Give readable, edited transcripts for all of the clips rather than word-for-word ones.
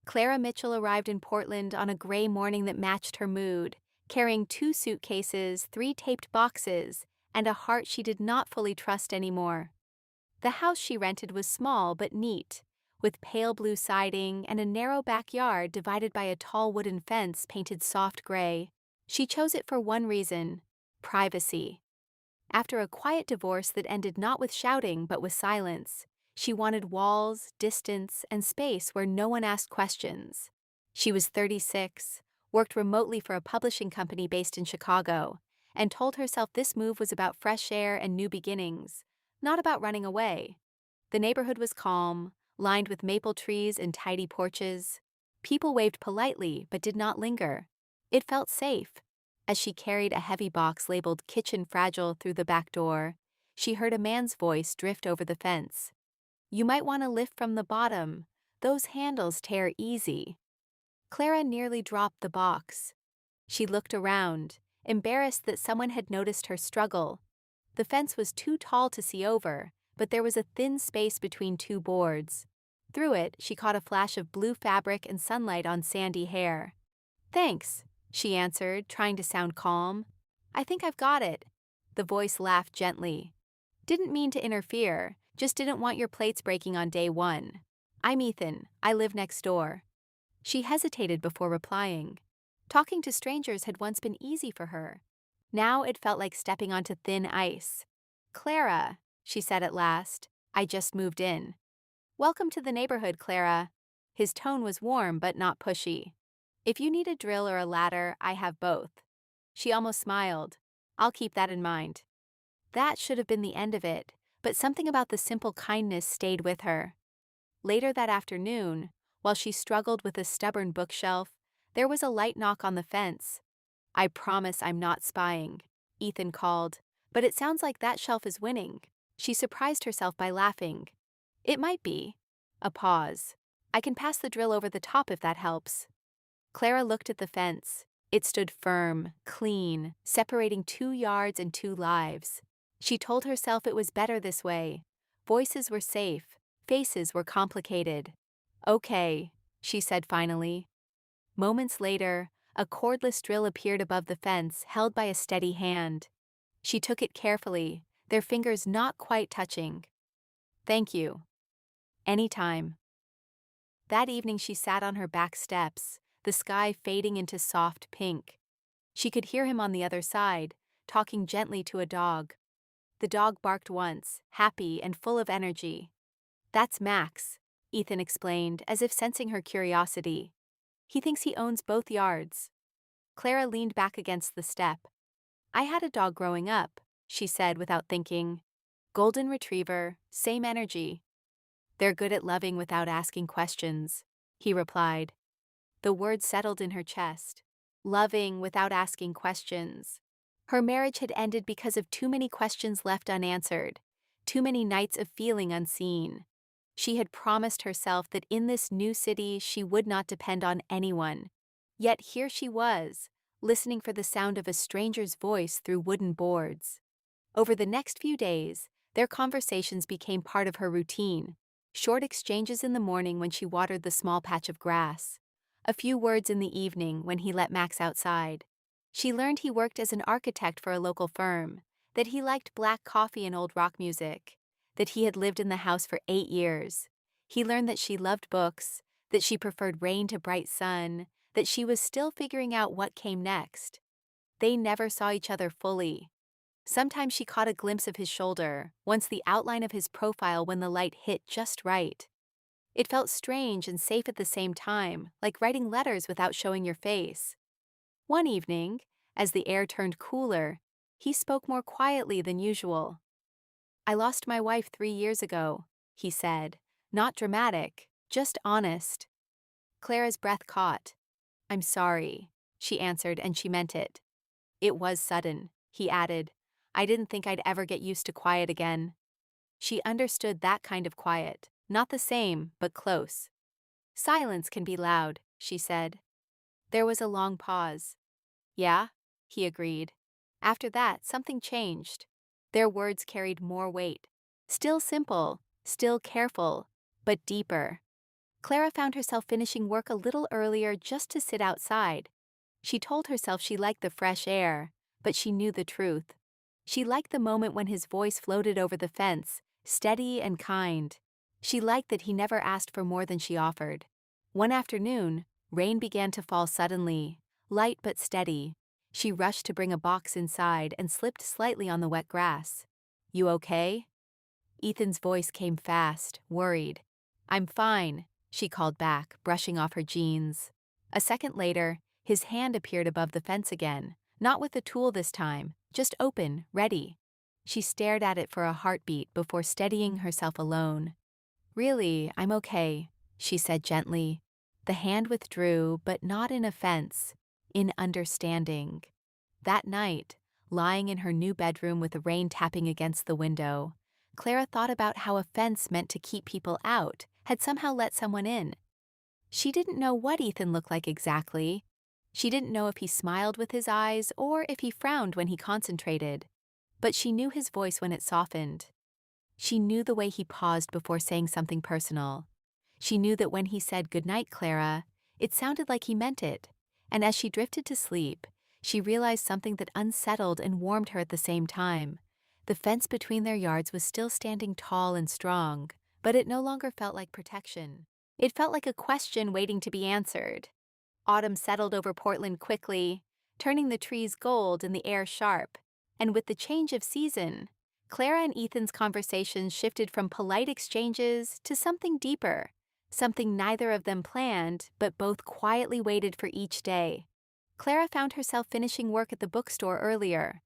Clara Mitchell arrived in Portland on a gray morning that matched her mood, carrying 2 suitcases, 3 taped boxes, and a heart she did not fully trust anymore. The house she rented was small but neat, with pale blue siding and a narrow backyard divided by a tall wooden fence painted soft gray. She chose it for one reason: privacy. After a quiet divorce that ended not with shouting but with silence, she wanted walls, distance, and space where no one asked questions. She was 36, worked remotely for a publishing company based in Chicago, and told herself this move was about fresh air and new beginnings, not about running away. The neighborhood was calm, lined with maple trees and tidy porches. People waved politely but did not linger. It felt safe. As she carried a heavy box labeled "Kitchen Fragile" through the back door, she heard a man's voice drift over the fence. "You might want to lift from the bottom. Those handles tear easy." Clara nearly dropped the box. She looked around, embarrassed that someone had noticed her struggle. The fence was too tall to see over, but there was a thin space between 2 boards. Through it, she caught a flash of blue fabric and sunlight on sandy hair. "Thanks," she answered, trying to sound calm. "I think I've got it." The voice laughed gently. "Didn't mean to interfere, just didn't want your plates breaking on day one. I'm Ethan, I live next door." She hesitated before replying. Talking to strangers had once been easy for her. Now it felt like stepping onto thin ice. "Clara," she said at last, "I just moved in." "Welcome to the neighborhood, Clara." His tone was warm but not pushy. "If you need a drill or a ladder, I have both." She almost smiled. "I'll keep that in mind." That should have been the end of it, but something about the simple kindness stayed with her. Later that afternoon, while she struggled with a stubborn bookshelf, there was a light knock on the fence. "I promise I'm not spying," Ethan called, "but it sounds like that shelf is winning." She surprised herself by laughing. "It might be." A pause. "I can pass the drill over the top if that helps." Clara looked at the fence. It stood firm, clean, separating 2 yards and 2 lives. She told herself it was better this way. Voices were safe, faces were complicated. "Okay," she said finally. Moments later, a cordless drill appeared above the fence, held by a steady hand. She took it carefully, their fingers not quite touching. "Thank you." "Anytime." That evening she sat on her back steps, the sky fading into soft pink. She could hear him on the other side, talking gently to a dog. The dog barked once, happy and full of energy. "That's Max," Ethan explained, as if sensing her curiosity. "He thinks he owns both yards." Clara leaned back against the step. "I had a dog growing up," she said without thinking. "Golden retriever, same energy." "They're good at loving without asking questions," he replied. The word settled in her chest. Loving without asking questions. Her marriage had ended because of too many questions left unanswered, too many nights of feeling unseen. She had promised herself that in this new city she would not depend on anyone. Yet here she was, listening for the sound of a stranger's voice through wooden boards. Over the next few days, their conversations became part of her routine. Short exchanges in the morning when she watered the small patch of grass. A few words in the evening when he let Max outside. She learned he worked as an architect for a local firm, that he liked black coffee and old rock music, that he had lived in the house for 8 years. He learned that she loved books, that she preferred rain to bright sun, that she was still figuring out what came next. They never saw each other fully. Sometimes she caught a glimpse of his shoulder, once the outline of his profile when the light hit just right. It felt strange and safe at the same time, like writing letters without showing your face. One evening, as the air turned cooler, he spoke more quietly than usual. "I lost my wife 3 years ago," he said, not dramatic, just honest. Clara's breath caught. "I'm sorry," she answered, and she meant it. "It was sudden," he added. "I didn't think I'd ever get used to quiet again." She understood that kind of quiet, not the same, but close. "Silence can be loud," she said. There was a long pause. "Yeah?" he agreed. After that, something changed. Their words carried more weight. Still simple, still careful, but deeper. Clara found herself finishing work a little earlier just to sit outside. She told herself she liked the fresh air, but she knew the truth. She liked the moment when his voice floated over the fence, steady and kind. She liked that he never asked for more than she offered. One afternoon, rain began to fall suddenly, light but steady. She rushed to bring a box inside and slipped slightly on the wet grass. "You okay?" Ethan's voice came fast, worried. "I'm fine," she called back, brushing off her jeans. A second later, his hand appeared above the fence again, not with the tool this time, just open, ready. She stared at it for a heartbeat before steadying herself alone. "Really, I'm okay," she said gently. The hand withdrew, but not in offense, in understanding. That night, lying in her new bedroom with the rain tapping against the window, Clara thought about how a fence meant to keep people out had somehow let someone in. She didn't know what Ethan looked like exactly. She didn't know if he smiled with his eyes or if he frowned when he concentrated. But she knew his voice when it softened. She knew the way he paused before saying something personal. She knew that when he said "Good night, Clara," it sounded like he meant it. And as she drifted to sleep, she realized something that unsettled and warmed her at the same time. The fence between their yards was still standing tall and strong, but it no longer felt like protection. It felt like a question waiting to be answered. Autumn settled over Portland quickly, turning the trees gold and the air sharp. And with the change of season, Clara and Ethan's conversations shifted from polite exchanges to something deeper, something neither of them planned, but both quietly waited for each day. Clara found herself finishing work at the bookstore earlier,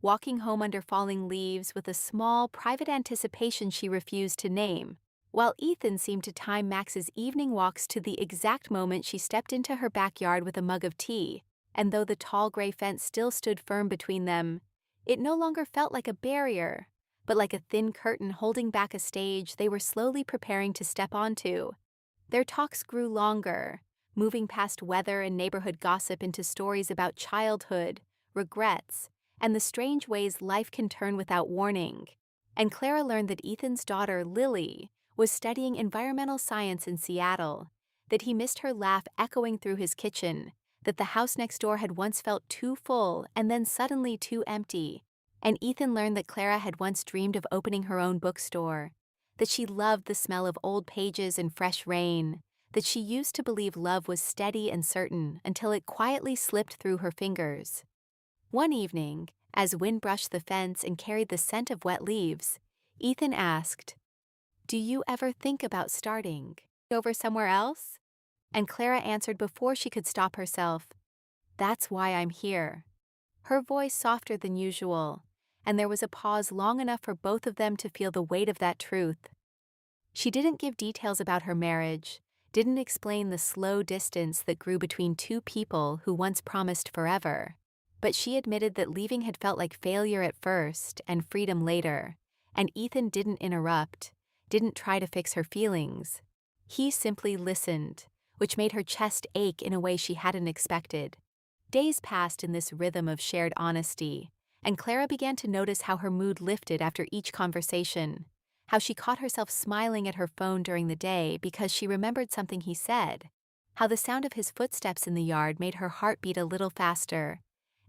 walking home under falling leaves with a small, private anticipation she refused to name, while Ethan seemed to time Max's evening walks to the exact moment she stepped into her backyard with a mug of tea, and though the tall gray fence still stood firm between them, it no longer felt like a barrier, but like a thin curtain holding back a stage they were slowly preparing to step onto. Their talks grew longer, moving past weather and neighborhood gossip into stories about childhood, regrets, and the strange ways life can turn without warning. And Clara learned that Ethan's daughter, Lily, was studying environmental science in Seattle, that he missed her laugh echoing through his kitchen, that the house next door had once felt too full and then suddenly too empty. And Ethan learned that Clara had once dreamed of opening her own bookstore, that she loved the smell of old pages and fresh rain, that she used to believe love was steady and certain until it quietly slipped through her fingers. One evening, as wind brushed the fence and carried the scent of wet leaves, Ethan asked, "Do you ever think about starting over somewhere else?" And Clara answered before she could stop herself, "That's why I'm here." Her voice softer than usual, and there was a pause long enough for both of them to feel the weight of that truth. She didn't give details about her marriage, didn't explain the slow distance that grew between two people who once promised forever, but she admitted that leaving had felt like failure at first and freedom later, and Ethan didn't interrupt, didn't try to fix her feelings. He simply listened, which made her chest ache in a way she hadn't expected. Days passed in this rhythm of shared honesty, and Clara began to notice how her mood lifted after each conversation, how she caught herself smiling at her phone during the day because she remembered something he said, how the sound of his footsteps in the yard made her heart beat a little faster,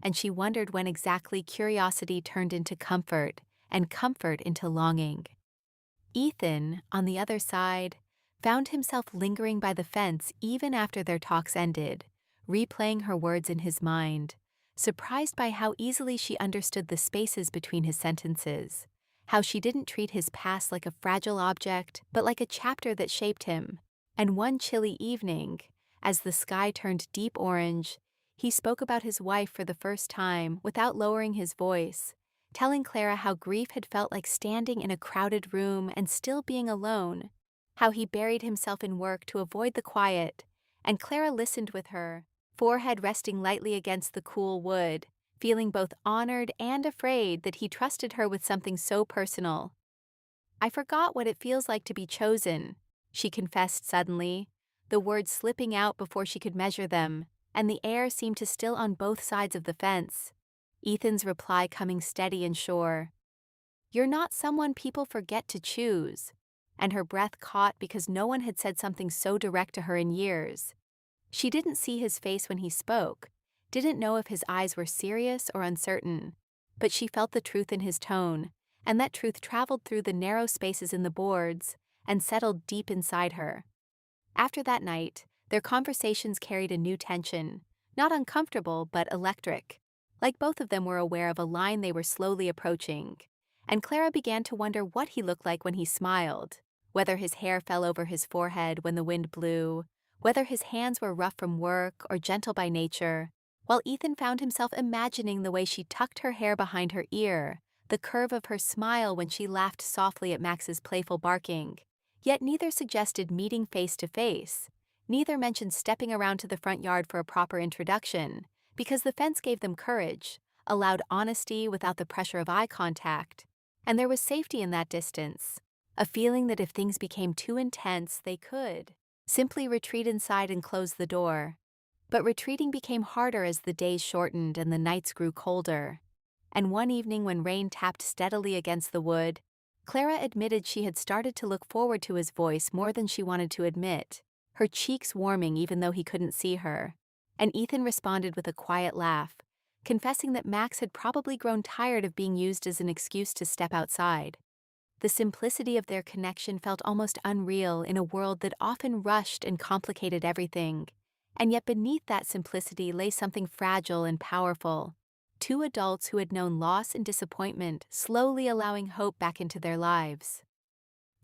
and she wondered when exactly curiosity turned into comfort and comfort into longing. Ethan, on the other side, found himself lingering by the fence even after their talks ended, replaying her words in his mind, surprised by how easily she understood the spaces between his sentences, how she didn't treat his past like a fragile object, but like a chapter that shaped him. And one chilly evening, as the sky turned deep orange, he spoke about his wife for the first time without lowering his voice, telling Clara how grief had felt like standing in a crowded room and still being alone, how he buried himself in work to avoid the quiet, and Clara listened with her, forehead resting lightly against the cool wood, feeling both honored and afraid that he trusted her with something so personal. "I forgot what it feels like to be chosen," she confessed suddenly, the words slipping out before she could measure them, and the air seemed to still on both sides of the fence. Ethan's reply coming steady and sure. "You're not someone people forget to choose. and her breath caught because no one had said something so direct to her in years. She didn't see his face when he spoke, didn't know if his eyes were serious or uncertain, but she felt the truth in his tone, and that truth traveled through the narrow spaces in the boards and settled deep inside her. After that night, their conversations carried a new tension, not uncomfortable but electric, like both of them were aware of a line they were slowly approaching. And Clara began to wonder what he looked like when he smiled, whether his hair fell over his forehead when the wind blew, whether his hands were rough from work or gentle by nature, while Ethan found himself imagining the way she tucked her hair behind her ear, the curve of her smile when she laughed softly at Max's playful barking. Yet neither suggested meeting face to face. Neither mentioned stepping around to the front yard for a proper introduction, because the fence gave them courage, allowed honesty without the pressure of eye contact, and there was safety in that distance, a feeling that if things became too intense, they could simply retreat inside and close the door. But retreating became harder as the days shortened and the nights grew colder. And one evening when rain tapped steadily against the wood, Clara admitted she had started to look forward to his voice more than she wanted to admit, her cheeks warming even though he couldn't see her. And Ethan responded with a quiet laugh, confessing that Max had probably grown tired of being used as an excuse to step outside. The simplicity of their connection felt almost unreal in a world that often rushed and complicated everything. And yet beneath that simplicity lay something fragile and powerful. Two adults who had known loss and disappointment, slowly allowing hope back into their lives.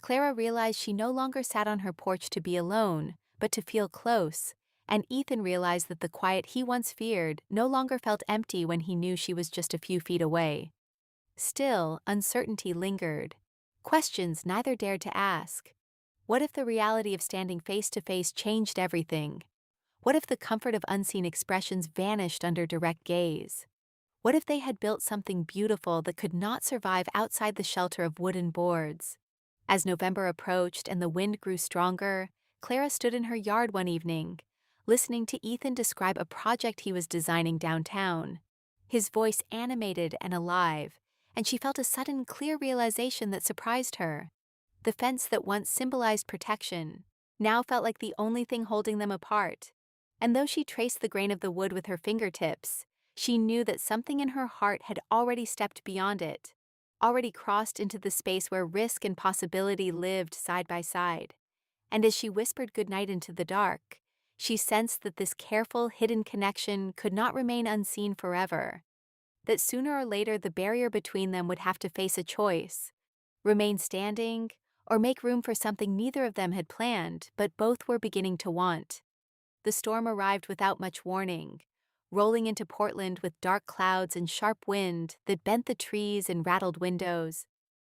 Clara realized she no longer sat on her porch to be alone, but to feel close, and Ethan realized that the quiet he once feared no longer felt empty when he knew she was just a few feet away. Still, uncertainty lingered. Questions neither dared to ask. What if the reality of standing face to face changed everything? What if the comfort of unseen expressions vanished under direct gaze? What if they had built something beautiful that could not survive outside the shelter of wooden boards? As November approached and the wind grew stronger, Clara stood in her yard one evening, listening to Ethan describe a project he was designing downtown. His voice animated and alive, and she felt a sudden clear realization that surprised her. The fence that once symbolized protection now felt like the only thing holding them apart. And though she traced the grain of the wood with her fingertips, she knew that something in her heart had already stepped beyond it, already crossed into the space where risk and possibility lived side by side. And as she whispered goodnight into the dark, she sensed that this careful, hidden connection could not remain unseen forever. That sooner or later the barrier between them would have to face a choice: remain standing or make room for something neither of them had planned, but both were beginning to want. The storm arrived without much warning, rolling into Portland with dark clouds and sharp wind that bent the trees and rattled windows.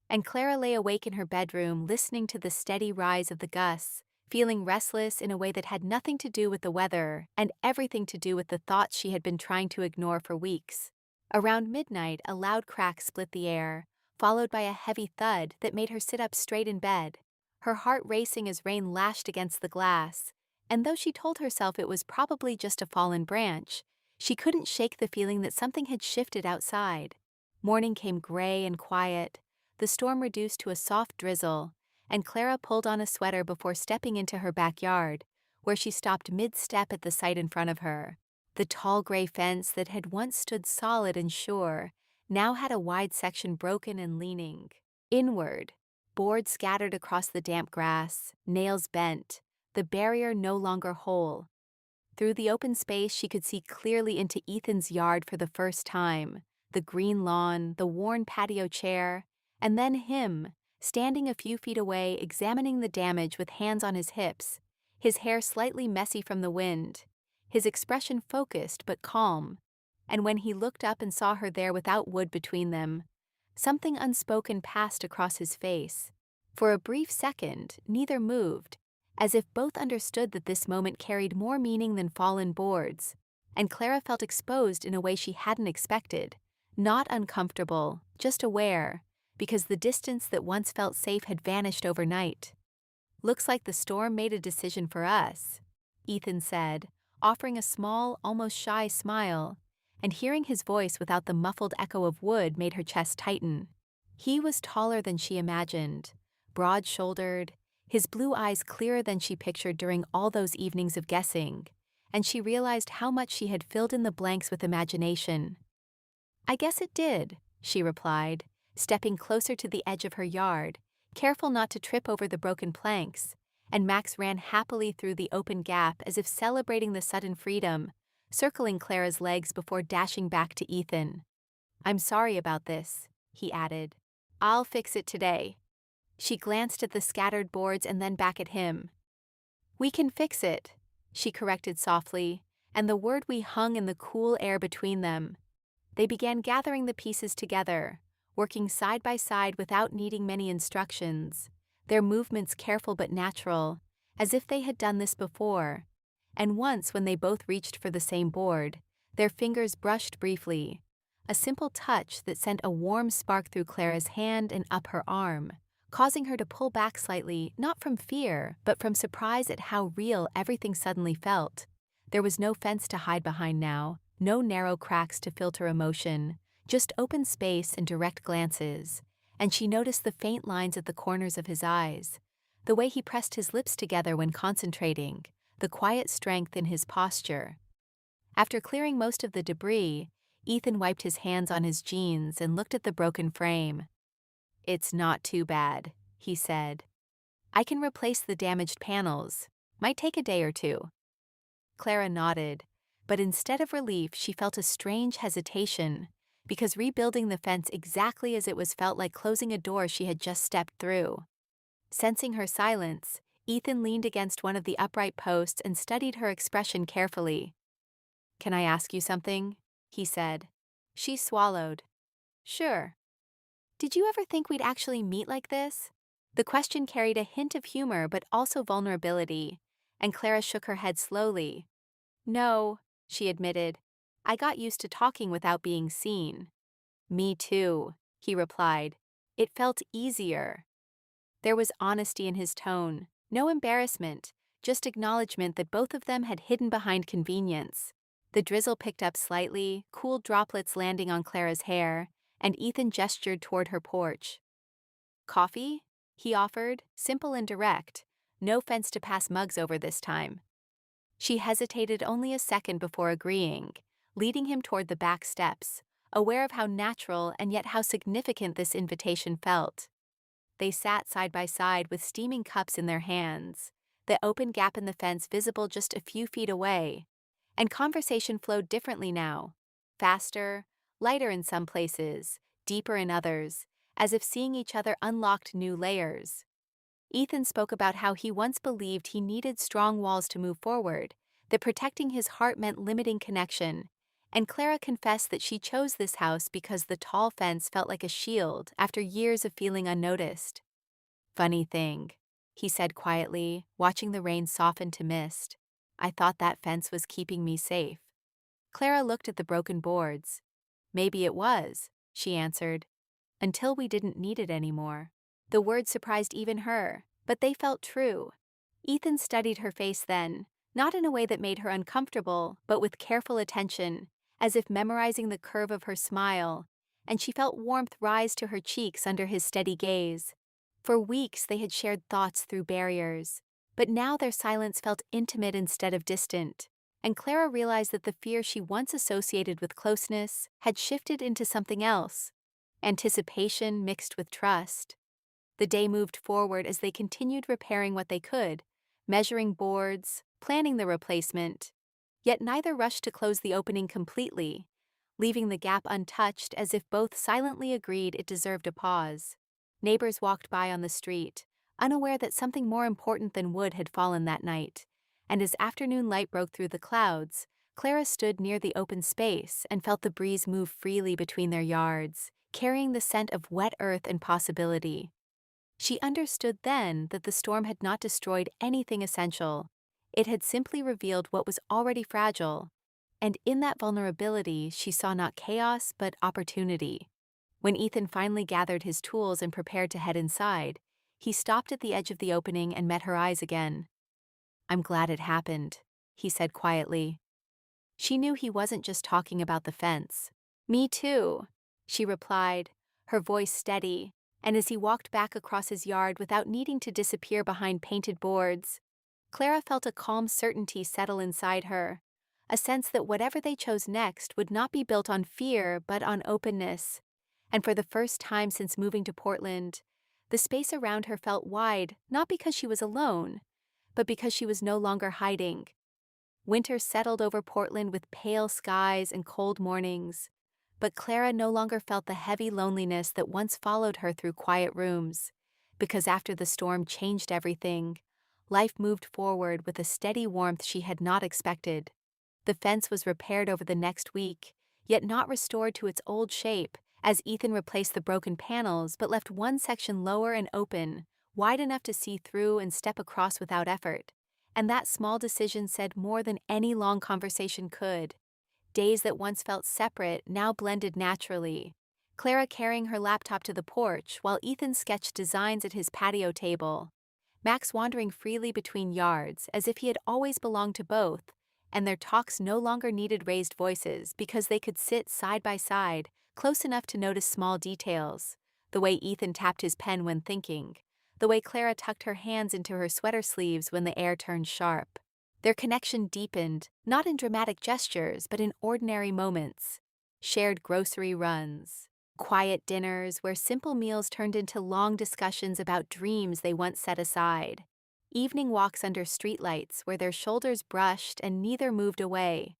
And Clara lay awake in her bedroom, listening to the steady rise of the gusts, feeling restless in a way that had nothing to do with the weather and everything to do with the thoughts she had been trying to ignore for weeks. Around midnight, a loud crack split the air, followed by a heavy thud that made her sit up straight in bed, her heart racing as rain lashed against the glass. And though she told herself it was probably just a fallen branch, she couldn't shake the feeling that something had shifted outside. Morning came gray and quiet, the storm reduced to a soft drizzle, and Clara pulled on a sweater before stepping into her backyard, where she stopped mid-step at the sight in front of her. The tall gray fence that had once stood solid and sure now had a wide section broken and leaning inward, boards scattered across the damp grass, nails bent, the barrier no longer whole. Through the open space, she could see clearly into Ethan's yard for the first time, the green lawn, the worn patio chair, and then him, standing a few feet away, examining the damage with hands on his hips, his hair slightly messy from the wind, his expression focused but calm. And when he looked up and saw her there without wood between them, something unspoken passed across his face. For a brief second, neither moved, as if both understood that this moment carried more meaning than fallen boards, and Clara felt exposed in a way she hadn't expected, not uncomfortable, just aware, because the distance that once felt safe had vanished overnight. "Looks like the storm made a decision for us," Ethan said, offering a small, almost shy smile, and hearing his voice without the muffled echo of wood made her chest tighten. He was taller than she imagined, broad-shouldered, his blue eyes clearer than she pictured during all those evenings of guessing, and she realized how much she had filled in the blanks with imagination. "I guess it did," she replied, stepping closer to the edge of her yard, careful not to trip over the broken planks, and Max ran happily through the open gap as if celebrating the sudden freedom, circling Clara's legs before dashing back to Ethan. "I'm sorry about this," he added. "I'll fix it today." She glanced at the scattered boards and then back at him. "We can fix it," she corrected softly, and the word "we" hung in the cool air between them. They began gathering the pieces together, working side by side without needing many instructions, their movements careful but natural, as if they had done this before. And once, when they both reached for the same board, their fingers brushed briefly, a simple touch that sent a warm spark through Clara's hand and up her arm, causing her to pull back slightly, not from fear, but from surprise at how real everything suddenly felt. There was no fence to hide behind now, no narrow cracks to filter emotion, just open space and direct glances, and she noticed the faint lines at the corners of his eyes, the way he pressed his lips together when concentrating, the quiet strength in his posture. After clearing most of the debris, Ethan wiped his hands on his jeans and looked at the broken frame. "It's not too bad," he said. "I can replace the damaged panels. Might take a day or two." Clara nodded, but instead of relief she felt a strange hesitation, because rebuilding the fence exactly as it was felt like closing a door she had just stepped through. Sensing her silence, Ethan leaned against one of the upright posts and studied her expression carefully. "Can I ask you something?" he said. She swallowed. "Sure." "Did you ever think we'd actually meet like this?" The question carried a hint of humor but also vulnerability, and Clara shook her head slowly. "No," she admitted. "I got used to talking without being seen." "Me too," he replied. "It felt easier." There was honesty in his tone, no embarrassment, just acknowledgement that both of them had hidden behind convenience. The drizzle picked up slightly, cool droplets landing on Clara's hair, and Ethan gestured toward her porch. "Coffee?" he offered, simple and direct, no fence to pass mugs over this time. She hesitated only a second before agreeing, leading him toward the back steps, aware of how natural and yet how significant this invitation felt. They sat side by side with steaming cups in their hands, the open gap in the fence visible just a few feet away, and conversation flowed differently now, faster, lighter in some places, deeper in others, as if seeing each other unlocked new layers. Ethan spoke about how he once believed he needed strong walls to move forward, that protecting his heart meant limiting connection, and Clara confessed that she chose this house because the tall fence felt like a shield after years of feeling unnoticed. "Funny thing," he said quietly, watching the rain soften to mist. "I thought that fence was keeping me safe." Clara looked at the broken boards. "Maybe it was," she answered, "until we didn't need it anymore." The words surprised even her, but they felt true. Ethan studied her face then, not in a way that made her uncomfortable, but with careful attention, as if memorizing the curve of her smile, and she felt warmth rise to her cheeks under his steady gaze. For weeks they had shared thoughts through barriers, but now their silence felt intimate instead of distant, and Clara realized that the fear she once associated with closeness had shifted into something else, anticipation mixed with trust. The day moved forward as they continued repairing what they could, measuring boards, planning the replacement, yet neither rushed to close the opening completely, leaving the gap untouched as if both silently agreed it deserved a pause. Neighbors walked by on the street, unaware that something more important than wood had fallen that night, and as afternoon light broke through the clouds, Clara stood near the open space and felt the breeze move freely between their yards, carrying the scent of wet earth and possibility. She understood then that the storm had not destroyed anything essential. It had simply revealed what was already fragile, and in that vulnerability she saw not chaos but opportunity. When Ethan finally gathered his tools and prepared to head inside, he stopped at the edge of the opening and met her eyes again. "I'm glad it happened," he said quietly. She knew he wasn't just talking about the fence. "Me too," she replied, her voice steady, and as he walked back across his yard without needing to disappear behind painted boards, Clara felt a calm certainty settle inside her, a sense that whatever they chose next would not be built on fear but on openness. And for the first time since moving to Portland, the space around her felt wide, not because she was alone, but because she was no longer hiding. Winter settled over Portland with pale skies and cold mornings, but Clara no longer felt the heavy loneliness that once followed her through quiet rooms, because after the storm changed everything, life moved forward with a steady warmth she had not expected. The fence was repaired over the next week, yet not restored to its old shape, as Ethan replaced the broken panels but left one section lower and open, wide enough to see through and step across without effort. And that small decision said more than any long conversation could. Days that once felt separate now blended naturally. Clara carrying her laptop to the porch while Ethan sketched designs at his patio table. Max wandering freely between yards as if he had always belonged to both, and their talks no longer needed raised voices because they could sit side by side, close enough to notice small details. The way Ethan tapped his pen when thinking. The way Clara tucked her hands into her sweater sleeves when the air turned sharp. Their connection deepened, not in dramatic gestures, but in ordinary moments. Shared grocery runs, quiet dinners where simple meals turned into long discussions about dreams they once set aside. Evening walks under streetlights where their shoulders brushed and neither moved away.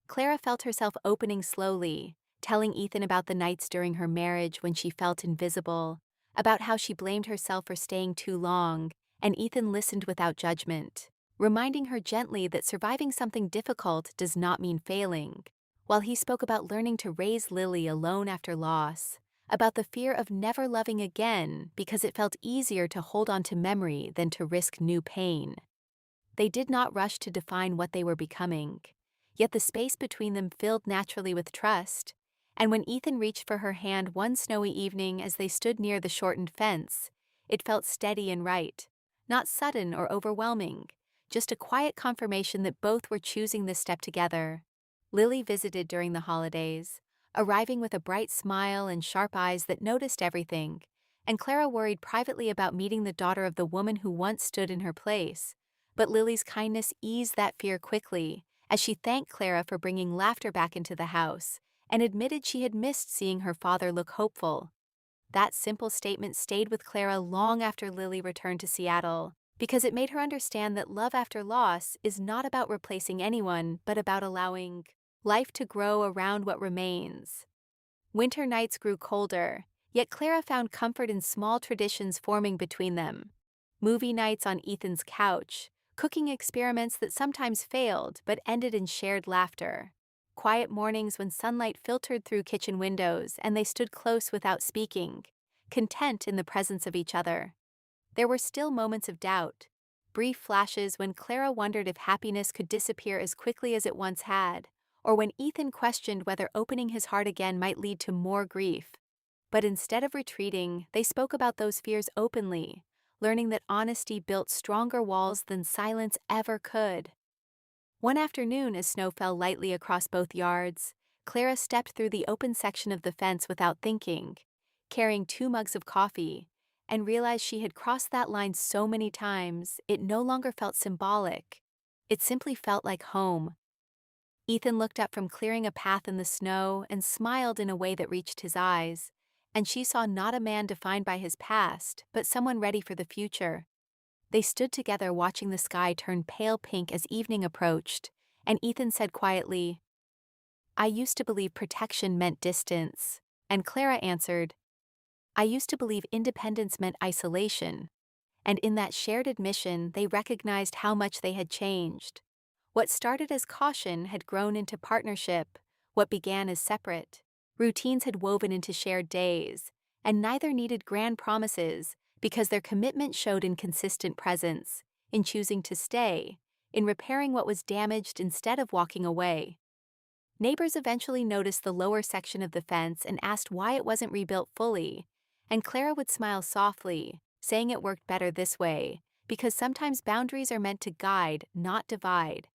Clara felt herself opening slowly, telling Ethan about the nights during her marriage when she felt invisible, about how she blamed herself for staying too long, and Ethan listened without judgment, reminding her gently that surviving something difficult does not mean failing, while he spoke about learning to raise Lily alone after loss, about the fear of never loving again because it felt easier to hold on to memory than to risk new pain. They did not rush to define what they were becoming, yet the space between them filled naturally with trust. And when Ethan reached for her hand one snowy evening as they stood near the shortened fence, it felt steady and right, not sudden or overwhelming, just a quiet confirmation that both were choosing this step together. Lily visited during the holidays, arriving with a bright smile and sharp eyes that noticed everything, and Clara worried privately about meeting the daughter of the woman who once stood in her place. But Lily's kindness eased that fear quickly, as she thanked Clara for bringing laughter back into the house, and admitted she had missed seeing her father look hopeful. That simple statement stayed with Clara long after Lily returned to Seattle, because it made her understand that love after loss is not about replacing anyone, but about allowing life to grow around what remains. Winter nights grew colder, yet Clara found comfort in small traditions forming between them. Movie nights on Ethan's couch, cooking experiments that sometimes failed but ended in shared laughter. Quiet mornings when sunlight filtered through kitchen windows and they stood close without speaking, content in the presence of each other. There were still moments of doubt, brief flashes when Clara wondered if happiness could disappear as quickly as it once had, or when Ethan questioned whether opening his heart again might lead to more grief. But instead of retreating, they spoke about those fears openly, learning that honesty built stronger walls than silence ever could. One afternoon, as snow fell lightly across both yards, Clara stepped through the open section of the fence without thinking, carrying 2 mugs of coffee, and realized she had crossed that line so many times it no longer felt symbolic. It simply felt like home. Ethan looked up from clearing a path in the snow and smiled in a way that reached his eyes, and she saw not a man defined by his past, but someone ready for the future. They stood together watching the sky turn pale pink as evening approached, and Ethan said quietly, "I used to believe protection meant distance," and Clara answered, "I used to believe independence meant isolation," and in that shared admission they recognized how much they had changed. What started as caution had grown into partnership, what began as separate. Routines had woven into shared days, and neither needed grand promises because their commitment showed in consistent presence, in choosing to stay, in repairing what was damaged instead of walking away. Neighbors eventually noticed the lower section of the fence and asked why it wasn't rebuilt fully, and Clara would smile softly, saying it worked better this way, because sometimes boundaries are meant to guide, not divide.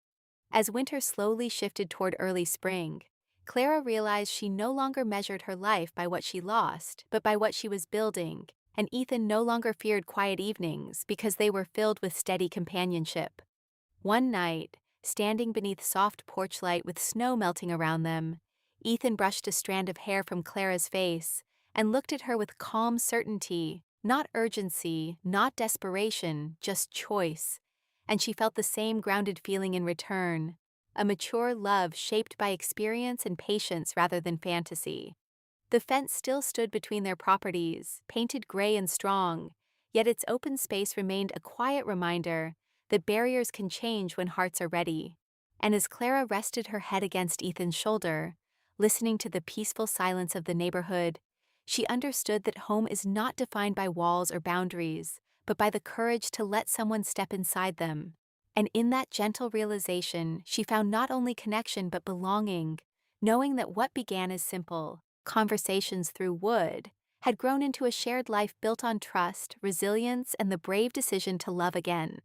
As winter slowly shifted toward early spring, Clara realized she no longer measured her life by what she lost, but by what she was building, and Ethan no longer feared quiet evenings because they were filled with steady companionship. One night, standing beneath soft porch light with snow melting around them, Ethan brushed a strand of hair from Clara's face and looked at her with calm certainty, not urgency, not desperation, just choice. And she felt the same grounded feeling in return, a mature love shaped by experience and patience rather than fantasy. The fence still stood between their properties, painted gray and strong, yet its open space remained a quiet reminder that barriers can change when hearts are ready. And as Clara rested her head against Ethan's shoulder, listening to the peaceful silence of the neighborhood, she understood that home is not defined by walls or boundaries, but by the courage to let someone step inside them. And in that gentle realization, she found not only connection but belonging, knowing that what began as simple conversations through wood had grown into a shared life built on trust, resilience, and the brave decision to love again.